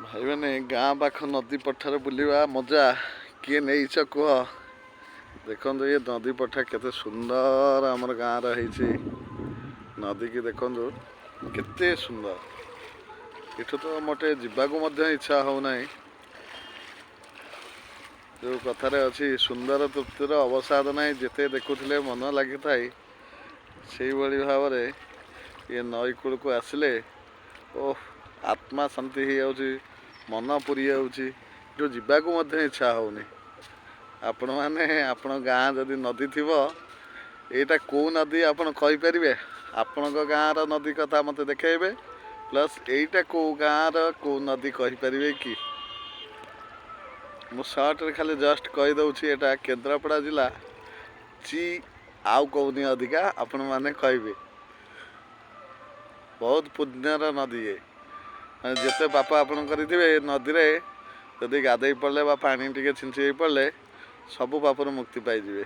भाई मैंने गाँ पाख नदी पठार बुलवा मजा किए नहीं कह देखो ये नदी पठा केते सुंदर आमर गाँ रही नदी की देखो केते सुंदर इठू तो मोटे जावाक इच्छा होना जो कथार अच्छी सुंदर तृप्तिर अवसाद ना जिते देखुले मन लगी थाए से भाव में ये नई कूल को आसिले ओह आत्मा शांति हो जाऊँ मन पूरी जो जावाक इच्छा होनी आपण मैंने आपण गाँ जदि नदी थी यहाँ कौ नदी आपण कहींपर आपण गाँव नदी कथा मत देखेबे प्लस यहीटा कौ गाँव कौ नदी कहींपर कि मु सर्ट रे खाली जस्ट कहीदे यहाँ केन्द्रापड़ा जिला ची आउ कौनी अधिका आपण मैंने कहे बहुत पुण्यर नदी है जिते पाप आप नदी में जदि गाधे पड़े पानी टी छिंची पड़े सब पापर मुक्ति पाइबे।